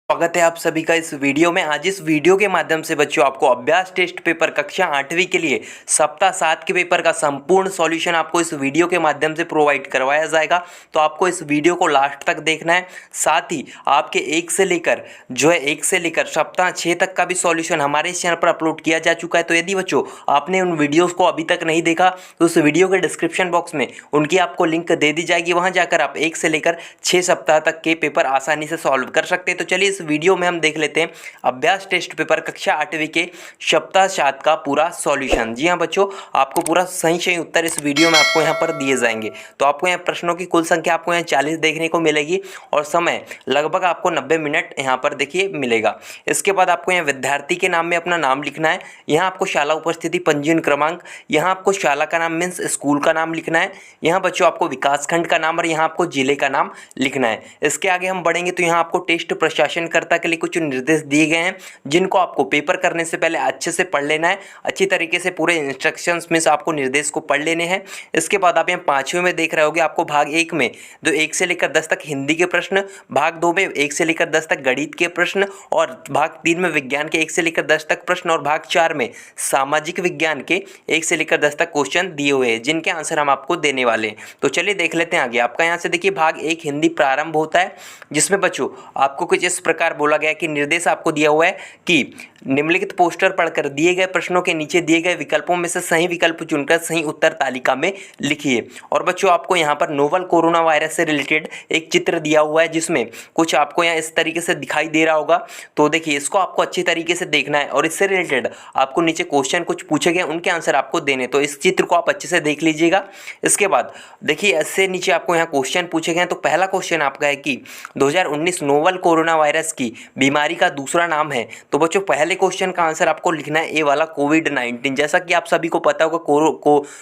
स्वागत है आप सभी का इस वीडियो में। आज इस वीडियो के माध्यम से बच्चों आपको अभ्यास टेस्ट पेपर कक्षा 8वीं के लिए सप्ताह 7 के पेपर का संपूर्ण सॉल्यूशन आपको इस वीडियो के माध्यम से प्रोवाइड करवाया जाएगा। तो आपको इस वीडियो को लास्ट तक देखना है। साथ ही आपके 1 से लेकर सप्ताह 6 तक का भी सॉल्यूशन हमारे इस चैनल पर अपलोड किया जा चुका है। तो यदि बच्चों आपने उन वीडियोज़ को अभी तक नहीं देखा तो उस वीडियो के डिस्क्रिप्शन बॉक्स में उनकी आपको लिंक दे दी जाएगी। वहाँ जाकर आप 1 से लेकर 6 सप्ताह तक के पेपर आसानी से सॉल्व कर सकते हैं। तो चलिए इस वीडियो में हम देख लेते हैं अभ्यास टेस्ट पेपर कक्षा 8वीं के सप्ताह 7 का पूरा सॉल्यूशन। जी हां बच्चों, आपको पूरा सही उत्तर इस वीडियो में आपको यहां पर दिए जाएंगे। तो आपको यहां प्रश्नों की कुल संख्या आपको यहां 40 देखने को मिलेगी और समय लगभग आपको 90 मिनट यहां पर देखिए मिलेगा। इसके बाद आपको यहां विद्यार्थी के नाम में अपना नाम लिखना है। यहां आपको शाला उपस्थिति पंजीयन क्रमांक, यहां आपको शाला का नाम मीन्स स्कूल का नाम लिखना है। यहां बच्चों आपको विकासखंड का नाम और यहां आपको जिले का नाम लिखना है। इसके आगे हम बढ़ेंगे तो यहां आपको टेस्ट प्रशासनकर्ता के लिए कुछ निर्देश दिए गए हैं जिनको आपको पेपर करने से पहले अच्छे से पढ़ लेना है। अच्छी तरीके से पूरे इंस्ट्रक्शंस में से आपको निर्देश को पढ़ लेने हैं। इसके बाद आप यहाँ 5वें में देख रहे होगे आपको भाग 1 में 1 से लेकर 10 तक हिंदी के प्रश्न, भाग 2 में 1 से लेकर 10 तक गणित के प्रश्न और भाग 3 में विज्ञान के 1 से लेकर 10 तक प्रश्न और भाग 4 में सामाजिक विज्ञान के 1 से लेकर 10 तक क्वेश्चन दिए हुए हैं जिनके आंसर हम आपको देने वाले हैं। तो चलिए देख लेते हैं आगे। आपका यहाँ से देखिए भाग 1 हिंदी प्रारंभ होता है जिसमें बच्चों आपको कुछ इस प्रकार बोला गया कि निर्देश आपको दिया हुआ है कि निम्नलिखित पोस्टर पढ़कर दिए गए प्रश्नों के नीचे दिए गए विकल्पों में से सही विकल्प चुनकर सही उत्तर तालिका में लिखिए। और बच्चों आपको यहाँ पर नोवल कोरोना वायरस से रिलेटेड एक चित्र दिया हुआ है जिसमें कुछ आपको यहाँ इस तरीके से दिखाई दे रहा होगा। तो देखिए इसको आपको अच्छी तरीके से देखना है और इससे रिलेटेड आपको नीचे क्वेश्चन कुछ पूछे गए उनके आंसर आपको देने। तो इस चित्र को आप अच्छे से देख लीजिएगा। इसके बाद देखिए इससे नीचे आपको यहाँ क्वेश्चन पूछे गए। तो पहला क्वेश्चन आपका है कि 2019 नोवल कोरोना वायरस की बीमारी का दूसरा नाम है। तो बच्चों पहले क्वेश्चन का आंसर आपको लिखना है ए वाला कोविड-19। जैसा कि आप सभी को पता होगा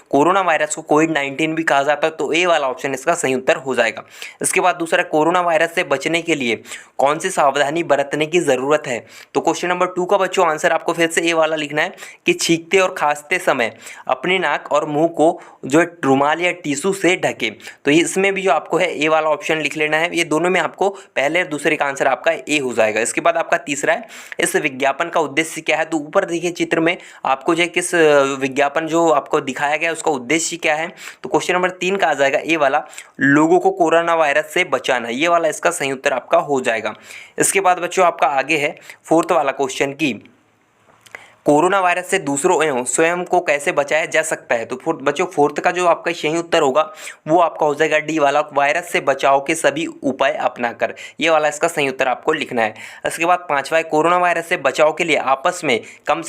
कोरोना वायरस को कोविड-19 भी कहा जाता है। तो ए वाला ऑप्शन इसका सही उत्तर हो जाएगा। इसके बाद दूसरा, कोरोना वायरस से बचने के लिए कौन सी सावधानी बरतने की ज़रूरत है। तो क्वेश्चन नंबर 2 का बच्चों आंसर आपको फिर से ए वाला लिखना है कि छींकते और खांसते समय अपने नाक और मुंह को जो रुमाल या टिश्यू से ढके। तो इसमें भी जो आपको है ए वाला ऑप्शन लिख लेना है। ये दोनों में आपको पहले और दूसरे का आंसर आपका ए हो जाएगा। इसके बाद आपका तीसरा है, इस विज्ञापन का उद्देश्य क्या है। तो ऊपर देखिए चित्र में आपको जो किस विज्ञापन जो आपको दिखाया गया है उसका उद्देश्य क्या है। तो क्वेश्चन नंबर 3 का आ जाएगा ए वाला, लोगों को कोरोना वायरस से बचाना। ये वाला इसका सही उत्तर आपका हो जाएगा। इसके बाद बच्चों आपका आगे है 4th वाला क्वेश्चन की कोरोना वायरस से दूसरों एवं स्वयं को कैसे बचाया जा सकता है। तो बच्चों 4th का जो आपका सही उत्तर होगा वो आपका हो जाएगा डी वाला, वायरस से बचाव के सभी उपाय अपनाकर। ये वाला इसका सही उत्तर आपको लिखना है। इसके बाद 5वां है, कोरोना वायरस से बचाव के लिए आपस में कम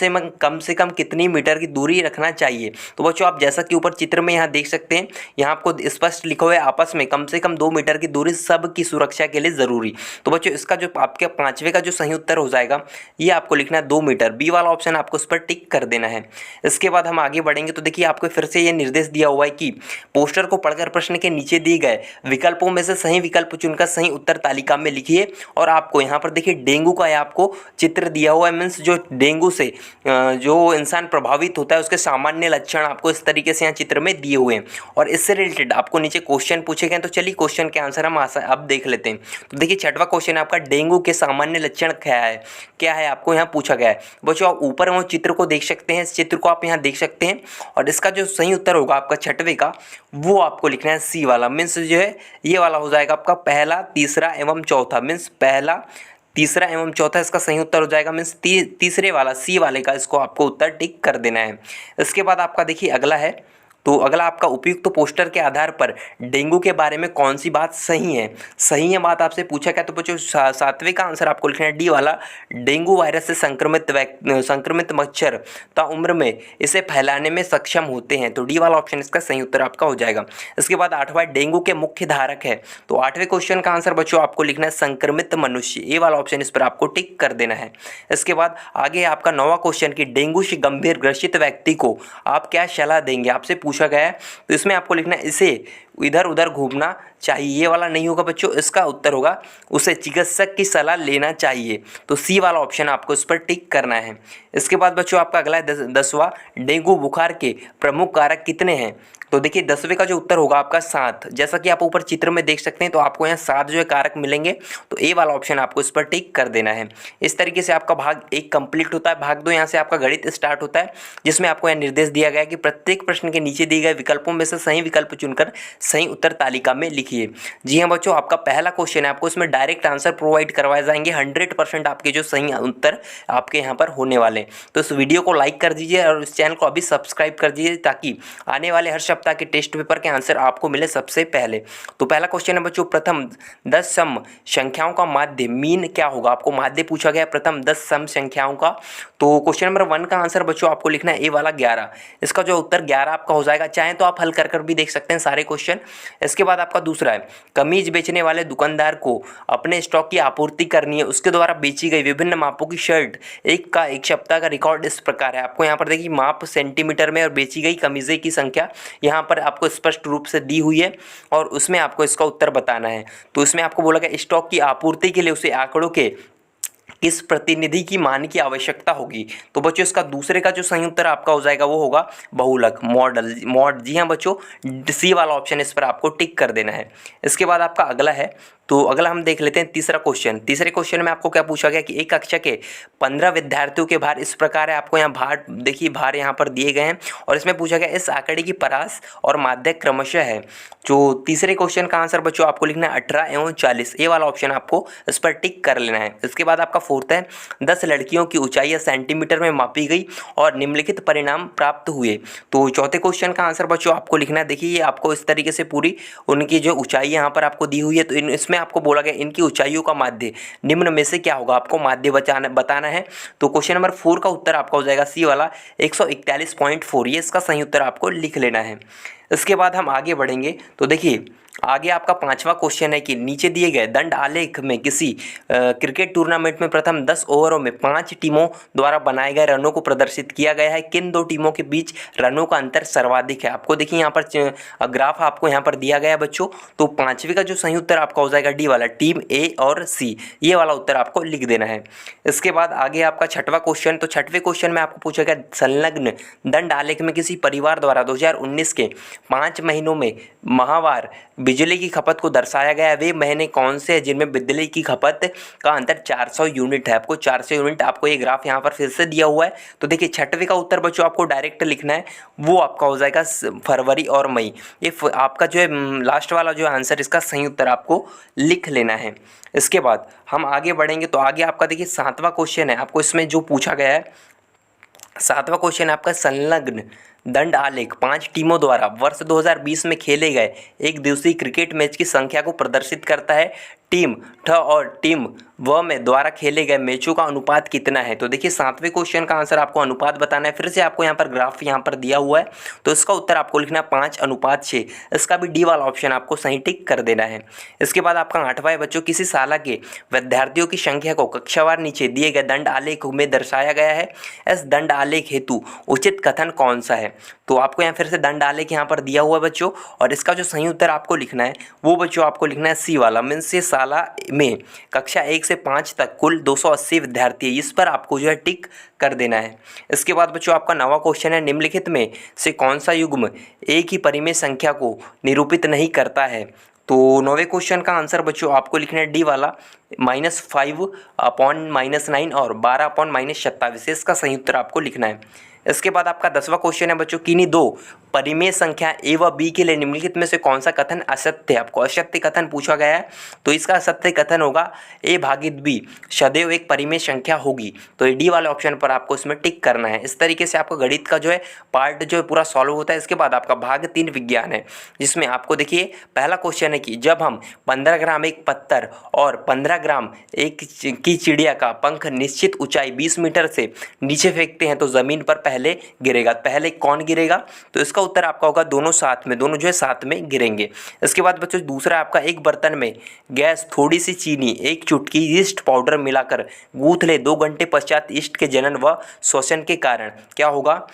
से कम कितनी मीटर की दूरी रखना चाहिए। तो बच्चों आप जैसा कि ऊपर चित्र में यहाँ देख सकते हैं, यहाँ आपको स्पष्ट लिखा हुआ है आपस में कम से कम 2 मीटर की दूरी सबकी सुरक्षा के लिए ज़रूरी। तो बच्चों इसका जो आपके 5वें का जो सही उत्तर हो जाएगा ये आपको लिखना है 2 मीटर। बी वाला ऑप्शन आपको उस पर टिक कर देना है। इसके बाद हम आगे बढ़ेंगे तो देखिए आपको फिर से ये निर्देश दिया हुआ है कि पोस्टर को पढ़कर प्रश्न के नीचे दिए गए विकल्पों में से सही विकल्प चुनकर सही उत्तर तालिका में लिखिए। और आपको यहाँ पर देखिए डेंगू का आपको चित्र दिया हुआ है, मीन्स जो डेंगू से जो इंसान प्रभावित होता है उसके सामान्य लक्षण आपको इस तरीके से यहाँ चित्र में दिए हुए हैं और इससे रिलेटेड आपको नीचे क्वेश्चन पूछे गए। तो चलिए क्वेश्चन के आंसर हम अब देख लेते हैं। तो देखिए 6वां क्वेश्चन आपका डेंगू के सामान्य लक्षण क्या है आपको यहाँ पूछा गया है। बच्चों आप ऊपर वो चित्र को देख सकते हैं, इस चित्र को आप यहाँ देख सकते हैं और इसका जो सही उत्तर होगा आपका 6वें का वो आपको लिखना है सी वाला, मीन्स जो है ये वाला हो जाएगा आपका पहला, तीसरा एवं चौथा। मीन्स पहला, तीसरा एवं चौथा इसका सही उत्तर हो जाएगा। मीन्स तीसरे वाला सी वाले का इसको आपको उत्तर टिक कर देना है। इसके बाद आपका देखिए अगला है, तो अगला आपका उपयुक्त पोस्टर के आधार पर डेंगू के बारे में कौन सी बात सही है। सही है बात आपसे पूछा गया। तो बच्चों 7वें का आंसर आपको लिखना है डी वाला, डेंगू वायरस से संक्रमित मच्छर ताउम्र में इसे फैलाने में सक्षम होते हैं। तो डी वाला ऑप्शन इसका सही उत्तर आपका हो जाएगा। इसके बाद 8वां डेंगू के मुख्य धारक है। तो 8वें क्वेश्चन का आंसर बच्चों आपको लिखना है संक्रमित मनुष्य। ए वाला ऑप्शन इस पर आपको टिक कर देना है। इसके बाद आगे आपका 9वां क्वेश्चन की डेंगू से गंभीर ग्रसित व्यक्ति को आप क्या सलाह देंगे, आपसे पूछा गया है। तो इसमें आपको लिखना है इसे इधर उधर घूमना चाहिए, ये वाला नहीं होगा बच्चों, इसका उत्तर होगा उसे चिकित्सक की सलाह लेना चाहिए। तो सी वाला ऑप्शन आपको इस पर टिक करना है। इसके बाद बच्चों आपका अगला है 10वां, डेंगू बुखार के प्रमुख कारक कितने हैं? तो देखिए 10वें का जो उत्तर होगा आपका 7। जैसा कि आप ऊपर चित्र में देख सकते हैं, तो आपको यहाँ 7 जो है कारक मिलेंगे। तो ए वाला ऑप्शन आपको इस पर टिक कर देना है। इस तरीके से आपका भाग 1 कंप्लीट होता है। भाग 2 यहाँ से आपका गणित स्टार्ट होता है, जिसमें आपको यह निर्देश दिया गया है कि प्रत्येक प्रश्न के नीचे दिए गए विकल्पों में से सही विकल्प चुनकर सही उत्तर तालिका में लिखिए। जी हाँ बच्चों, आपका पहला क्वेश्चन है, आपको इसमें डायरेक्ट आंसर प्रोवाइड करवाए जाएंगे। 100% आपके जो सही उत्तर आपके यहाँ पर होने वाले। तो इस वीडियो को लाइक कर दीजिए और इस चैनल को अभी सब्सक्राइब कर दीजिए, ताकि आने वाले हर सप्ताह के टेस्ट पेपर के आंसर आपको मिले सबसे पहले। तो पहला क्वेश्चन है बच्चों, प्रथम 10 सम संख्याओं का माध्य मीन क्या होगा? आपको माध्य पूछा गया प्रथम 10 सम संख्याओं का। तो क्वेश्चन नंबर 1 का आंसर बच्चों आपको लिखना है ए वाला 11। इसका जो उत्तर 11 आपका हो जाएगा। चाहे तो आप हल कर भी देख सकते हैं सारे क्वेश्चन। इसके बाद आपका दूसरा है, कमीज बेचने वाले दुकानदार को अपने स्टॉक की आपूर्ति करनी है, उसके द्वारा बेची गई विभिन्न मापों की शर्ट एक सप्ताह का रिकॉर्ड इस प्रकार है। आपको यहाँ पर देखिए माप सेंटीमीटर में और बेची गई कमीजें की संख्या यहाँ पर आपको स्पष्ट रूप से दी हुई है, और उसमें आपको इसका उत्तर बताना है। तो इसमें आपको बोला गया स्टॉक की आपूर्ति के लिए उसे आंकड़ों के किस प्रतिनिधि की मान की आवश्यकता होगी? तो बच्चों इसका दूसरे का जो सही उत्तर आपका हो जाएगा वो होगा बहुलक, मॉड। जी हाँ बच्चों, सी वाला ऑप्शन इस पर आपको टिक कर देना है। इसके बाद आपका अगला है, तो अगला हम देख लेते हैं तीसरा क्वेश्चन। तीसरे क्वेश्चन में आपको क्या पूछा गया कि एक कक्षा के 15 विद्यार्थियों के भार इस प्रकार है। आपको यहाँ भार देखिए, भार यहाँ पर दिए गए हैं, और इसमें पूछा गया इस आंकड़े की परास और माध्य क्रमशः है। जो तीसरे क्वेश्चन का आंसर बच्चों आपको लिखना है 18 एवं 40। ए वाला ऑप्शन आपको इस पर टिक कर लेना है। इसके बाद आपका फोर्थ है, 10 लड़कियों की ऊंचाई सेंटीमीटर में मापी गई और निम्नलिखित परिणाम प्राप्त हुए। तो चौथे क्वेश्चन का आंसर बच्चों आपको लिखना है, देखिए ये आपको इस तरीके से पूरी उनकी जो ऊंचाई यहाँ पर आपको दी हुई है, तो इसमें आपको बोला गया इनकी ऊंचाइयों का माध्य निम्न में से क्या होगा, आपको माध्य बताना है। तो क्वेश्चन नंबर 4 का उत्तर आपका हो जाएगा सी वाला 141.4। ये इसका सही उत्तर आपको लिख लेना है। इसके बाद हम आगे बढ़ेंगे, तो देखिए आगे आपका 5वां क्वेश्चन है कि नीचे दिए गए दंड आलेख में किसी क्रिकेट टूर्नामेंट में प्रथम 10 ओवरों में 5 टीमों द्वारा बनाए गए रनों को प्रदर्शित किया गया है। किन 2 टीमों के बीच रनों का अंतर सर्वाधिक है? आपको देखिए यहाँ पर ग्राफ आपको यहाँ पर दिया गया है बच्चों। तो 5वें का जो सही उत्तर आपका हो जाएगा डी वाला, टीम ए और सी। ये वाला उत्तर आपको लिख देना है। इसके बाद आगे आपका 6वां क्वेश्चन। तो 6वें क्वेश्चन में आपको पूछा गया संलग्न दंड आलेख में किसी परिवार द्वारा 2019 के 5 महीनों में माहवार बिजली की खपत को दर्शाया गया है। वे महीने कौन से हैं जिनमें बिजली की खपत का अंतर 400 यूनिट है? आपको 400 यूनिट आपको ये ग्राफ यहाँ पर फिर से दिया हुआ है। तो देखिए 6वें का उत्तर बच्चों आपको डायरेक्ट लिखना है, वो आपका हो जाएगा फरवरी और मई। ये आपका जो है लास्ट वाला जो आंसर, इसका सही उत्तर आपको लिख लेना है। इसके बाद हम आगे बढ़ेंगे, तो आगे आपका देखिए 7वां क्वेश्चन है। आपको इसमें जो पूछा गया है 7वां क्वेश्चन आपका संलग्न दंड आलेख 5 टीमों द्वारा वर्ष 2020 में खेले गए एक दिवसीय क्रिकेट मैच की संख्या को प्रदर्शित करता है। टीम ठ और टीम व में द्वारा खेले गए मैचों का अनुपात कितना है? तो देखिए 7वें क्वेश्चन का आंसर आपको अनुपात बताना है। फिर से आपको यहाँ पर ग्राफ यहाँ पर दिया हुआ है, तो इसका उत्तर आपको लिखना है 5:6। इसका भी डी वाला ऑप्शन आपको सही टिक कर देना है। इसके बाद आपका 8वां है बच्चों, किसी शाला के विद्यार्थियों की संख्या को कक्षावार नीचे दिए गए दंड आलेख में दर्शाया गया है। इस दंड आलेख हेतु उचित कथन कौन सा है? तो आपको यहाँ फिर से दंड आलेख यहाँ पर दिया हुआ है बच्चों, और इसका जो सही उत्तर आपको लिखना है वो बच्चों आपको लिखना है सी वाला, मीन्स ये शाला में कक्षा 1 से 5 तक कुल 280 विद्यार्थी है। इस पर आपको जो है टिक कर देना है। इसके बाद बच्चों आपका 9वां क्वेश्चन है, निम्नलिखित में से कौन सा युग्म एक ही परिमेय संख्या को निरूपित नहीं करता है? तो 9वें क्वेश्चन का आंसर बच्चों आपको लिखना है डी वाला -5/-9 और 12/-27। इसका सही उत्तर आपको लिखना है। इसके बाद आपका 10वां क्वेश्चन है बच्चों, किन्हीं 2 परिमेय संख्या ए व बी के लिए निम्नलिखित में से कौन सा कथन असत्य है? आपको असत्य कथन पूछा गया है, तो इसका असत्य कथन होगा ए भागित बी सदैव एक परिमेय संख्या होगी। तो डी वाले ऑप्शन पर आपको इसमें टिक करना है। इस तरीके से आपका गणित का जो है पार्ट जो है पूरा सॉल्व होता है। इसके बाद आपका भाग 3 विज्ञान है, जिसमें आपको देखिए पहला क्वेश्चन है कि जब हम 15 ग्राम एक पत्थर और 15 ग्राम एक की चिड़िया का पंख निश्चित ऊंचाई 20 मीटर से नीचे फेंकते हैं तो जमीन पर पहले गिरेगा। पहले कौन गिरेगा? तो इसका उत्तर आपका होगा दोनों साथ में, दोनों जो है साथ में गिरेंगे। इसके बाद बच्चों दूसरा आपका, एक बर्तन में गैस, थोड़ी सी चीनी, एक चुटकी ईस्ट पाउडर मिलाकर गूंथ ले। 2 घंटे पश्चात ईस्ट के जनन व श्वसन के कारण क्या होगा?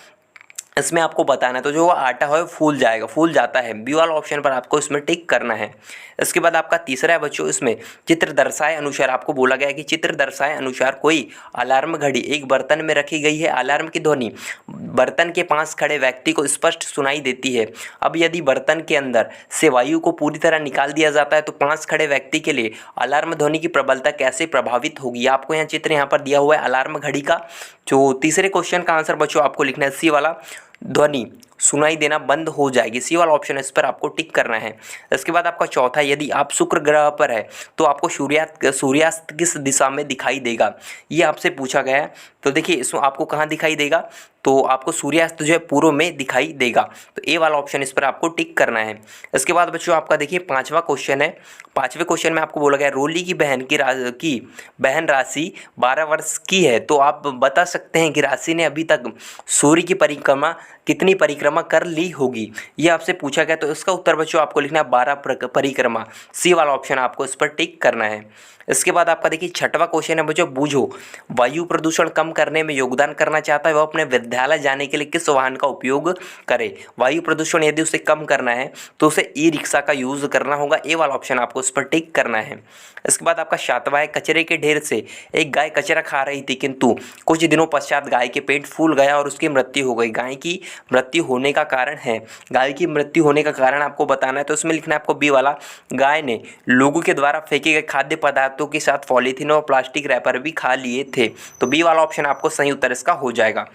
इसमें आपको बताना है, तो जो आटा है वो फूल जाएगा, फूल जाता है। बी वाला ऑप्शन पर आपको इसमें टिक करना है। इसके बाद आपका तीसरा है बच्चों, इसमें चित्र दर्शाए अनुसार आपको बोला गया है कि चित्र दर्शाए अनुसार कोई अलार्म घड़ी एक बर्तन में रखी गई है। अलार्म की ध्वनि बर्तन के पास खड़े व्यक्ति को स्पष्ट सुनाई देती है। अब यदि बर्तन के अंदर से वायु को पूरी तरह निकाल दिया जाता है तो पास खड़े व्यक्ति के लिए अलार्म ध्वनि की प्रबलता कैसे प्रभावित होगी। आपको यहाँ चित्र यहाँ पर दिया हुआ है अलार्म घड़ी का। जो तीसरे क्वेश्चन का आंसर बच्चों आपको लिखना है सी वाला, ध्वनि सुनाई देना बंद हो जाएगी। सी वाला ऑप्शन इस पर आपको टिक करना है। इसके बाद आपका चौथा, यदि आप शुक्र ग्रह पर है तो आपको सूर्यास्त किस दिशा में दिखाई देगा, ये आपसे पूछा गया है। तो देखिए इसमें आपको कहाँ दिखाई देगा, तो आपको सूर्यास्त जो है पूर्व में दिखाई देगा। तो ए वाला ऑप्शन इस पर आपको टिक करना है। इसके बाद बच्चों आपका देखिए पांचवा क्वेश्चन है। पांचवें क्वेश्चन में आपको बोला गया रोली की बहन राशि 12 वर्ष की है, तो आप बता सकते हैं कि राशि ने अभी तक सूर्य की परिक्रमा कितनी परिक्रमा कर ली होगी, ये आपसे पूछा गया। तो इसका उत्तर बच्चों आपको लिखना है 12 परिक्रमा। सी वाला ऑप्शन आपको इस पर टिक करना है। इसके बाद आपका देखिए छठवां क्वेश्चन है बच्चों, बूझो वायु प्रदूषण कम करने में योगदान करना चाहता है, वह अपने विद्यालय जाने के लिए किस वाहन का उपयोग करे। वायु प्रदूषण यदि उसे कम करना है तो उसे ई रिक्शा का यूज़ करना होगा। ए वाला ऑप्शन आपको इस पर टिक करना है। इसके बाद आपका सातवां है, कचरे के ढेर से एक गाय कचरा खा रही थी, किंतु कुछ दिनों पश्चात गाय के पेट फूल गया और उसकी मृत्यु हो गई। गाय की मृत्यु होने का कारण है, गाय की मृत्यु होने का कारण आपको बताना है। तो इसमें लिखना है आपको बी वाला, गाय ने लोगों के द्वारा फेंके गए खाद्य पदार्थों के साथ पॉलीथीन और प्लास्टिक रैपर भी खा लिए थे। तो बी वाला ऑप्शन आपको सही उत्तर इसका हो जाएगा।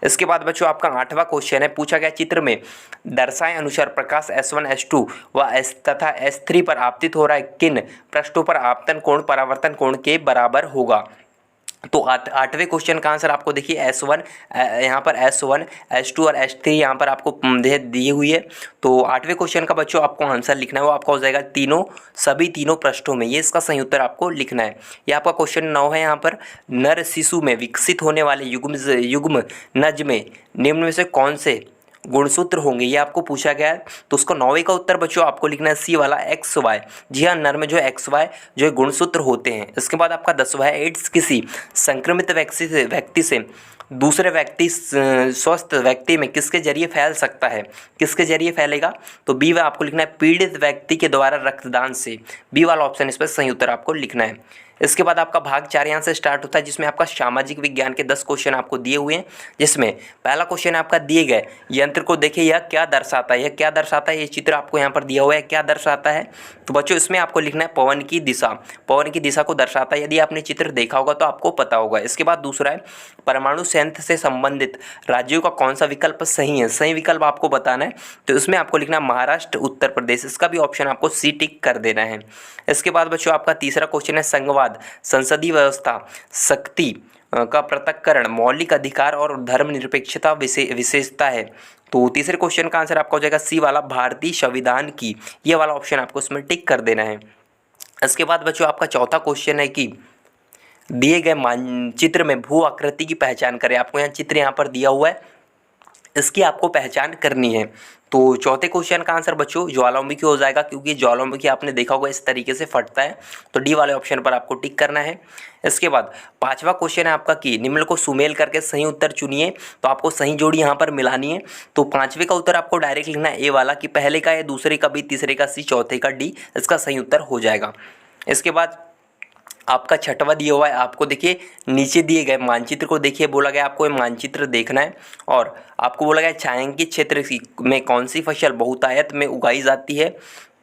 इसके बाद बच्चों आपका आठवां क्वेश्चन है, पूछा गया चित्र में दर्शाए अनुसार प्रकाश S1 S2 व S तथा S3 पर आपतित हो रहा है, किन पृष्ठों पर आपतन कोण परावर्तन कोण के बराबर होगा। तो आठवें क्वेश्चन का आंसर आपको देखिए S1 यहाँ पर S1 S2 और S3 यहाँ पर आपको दी हुई है। तो आठवें क्वेश्चन का बच्चों आपको आंसर लिखना है, वो आपका हो जाएगा सभी तीनों पृष्ठों में, ये इसका सही उत्तर आपको लिखना है। ये आपका क्वेश्चन 9 है। यहाँ पर नर शिशु में विकसित होने वाले युग्म नज में निम्न में से कौन से गुणसूत्र होंगे, ये आपको पूछा गया है। तो उसका 9वें का उत्तर बच्चों आपको लिखना है सी वाला XY। जी हाँ, नर में जो है XY जो है गुणसूत्र होते हैं। इसके बाद आपका 10वां है, एड्स किसी संक्रमित व्यक्ति से दूसरे व्यक्ति स्वस्थ व्यक्ति में किसके जरिए फैल सकता है, किसके जरिए फैलेगा। तो बी वाला आपको लिखना है पीड़ित व्यक्ति के द्वारा रक्तदान से। बी वाला ऑप्शन इस पर सही उत्तर आपको लिखना है। इसके बाद आपका भाग 4 यहाँ से स्टार्ट होता है, जिसमें आपका सामाजिक विज्ञान के 10 क्वेश्चन आपको दिए हुए हैं। जिसमें पहला क्वेश्चन आपका दिए गए यंत्र को देखिए, यह क्या दर्शाता है, यह क्या दर्शाता है, ये चित्र आपको यहाँ पर दिया हुआ है, क्या दर्शाता है। तो बच्चों इसमें आपको लिखना है पवन की दिशा, पवन की दिशा को दर्शाता है। यदि आपने चित्र देखा होगा तो आपको पता होगा। इसके बाद दूसरा है परमाणु संयंत्र से संबंधित राज्यों का कौन सा विकल्प सही है, सही विकल्प आपको बताना है। तो इसमें आपको लिखना है महाराष्ट्र, उत्तर प्रदेश, इसका भी ऑप्शन आपको सी टिक कर देना है। इसके बाद बच्चों आपका तीसरा क्वेश्चन है संघवाद, संसदीय व्यवस्था, शक्ति का पृथक्करण, मौलिक अधिकार और धर्मनिरपेक्षता विशेषता है। तो तीसरे क्वेश्चन का आंसर आपका हो जाएगा सी वाला भारतीय संविधान की, ये वाला ऑप्शन आपको इसमें टिक कर देना है। इसके बाद बच्चों आपका चौथा क्वेश्चन है कि दिए गए मानचित्र में भू आकृति की पहचान करें। आपको यहाँ चित्र यहाँ पर दिया हुआ है, इसकी आपको पहचान करनी है। तो चौथे क्वेश्चन का आंसर बच्चों ज्वालामुखी हो जाएगा, क्योंकि ज्वालामुखी आपने देखा होगा इस तरीके से फटता है। तो डी वाले ऑप्शन पर आपको टिक करना है। इसके बाद पांचवा क्वेश्चन है आपका कि निम्न को सुमेल करके सही उत्तर चुनिए। तो आपको सही जोड़ी यहाँ पर मिलानी है। तो पांचवे का उत्तर आपको डायरेक्ट लिखना है ए वाला, कि पहले का ए, दूसरे का बी, तीसरे का सी, चौथे का डी, इसका सही उत्तर हो जाएगा। इसके बाद आपका छठवां दिया हुआ है, आपको देखिए नीचे दिए गए मानचित्र को देखिए, बोला गया आपको ये मानचित्र देखना है और आपको बोला गया छायांकित क्षेत्र में कौन सी फसल बहुतायत में उगाई जाती है।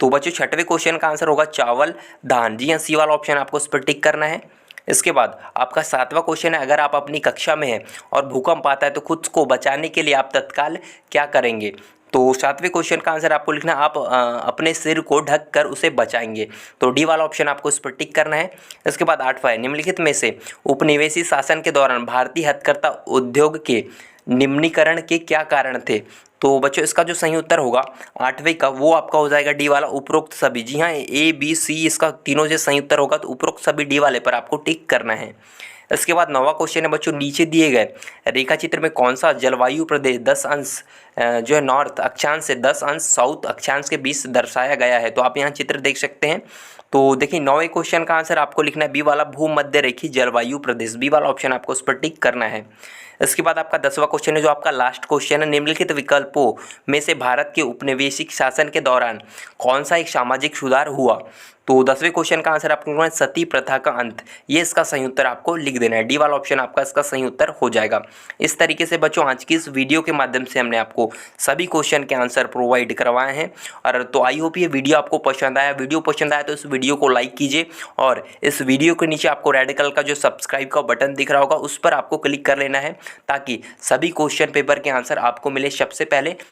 तो बच्चों छठवें क्वेश्चन का आंसर होगा चावल, धान। जी हाँ, सी वाला ऑप्शन आपको उस पर टिक करना है। इसके बाद आपका सातवां क्वेश्चन है, अगर आप अपनी कक्षा में हैं और भूकंप आता है तो खुद को बचाने के लिए आप तत्काल क्या करेंगे। तो सातवें क्वेश्चन का आंसर आपको लिखना, आप अपने सिर को ढक कर उसे बचाएंगे। तो डी वाला ऑप्शन आपको इस पर टिक करना है। इसके बाद आठवां है, निम्नलिखित में से उपनिवेशी शासन के दौरान भारतीय हथकरघा उद्योग के निम्नीकरण के क्या कारण थे। तो बच्चों इसका जो सही उत्तर होगा आठवें का, वो आपका हो जाएगा डी वाला उपरोक्त सभी। जी हाँ, ए बी सी इसका तीनों से सही उत्तर होगा, तो उपरोक्त सभी डी वाले पर आपको टिक करना है। इसके बाद 9वां क्वेश्चन है बच्चों, नीचे दिए गए रेखा चित्र में कौन सा जलवायु प्रदेश 10 अंश जो है नॉर्थ अक्षांश से 10 अंश साउथ अक्षांश के बीच दर्शाया गया है। तो आप यहाँ चित्र देख सकते हैं। तो देखिए 9वें क्वेश्चन का आंसर आपको लिखना है बी वाला, भूमध्य रेखीय जलवायु प्रदेश, बी वाला ऑप्शन आपको उस पर टिक करना है। इसके बाद आपका 10वां क्वेश्चन है जो आपका लास्ट क्वेश्चन है, निम्नलिखित विकल्पों में से भारत के उपनिवेशिक शासन के दौरान कौन सा एक सामाजिक सुधार हुआ। तो 10वें क्वेश्चन का आंसर आपको लिखना है सती प्रथा का अंत, ये इसका सही उत्तर आपको लिख देना है। डी वाला ऑप्शन आपका इसका सही उत्तर हो जाएगा। इस तरीके से बच्चों आज की इस वीडियो के माध्यम से हमने आपको सभी क्वेश्चन के आंसर प्रोवाइड करवाए हैं। और तो आई होप ये वीडियो आपको पसंद आया। वीडियो पसंद आया तो इस वीडियो को लाइक कीजिए और इस वीडियो के नीचे आपको रेड कलर का जो सब्सक्राइब का बटन दिख रहा होगा उस पर आपको क्लिक कर लेना है ताकि सभी क्वेश्चन पेपर के आंसर आपको मिले सबसे पहले।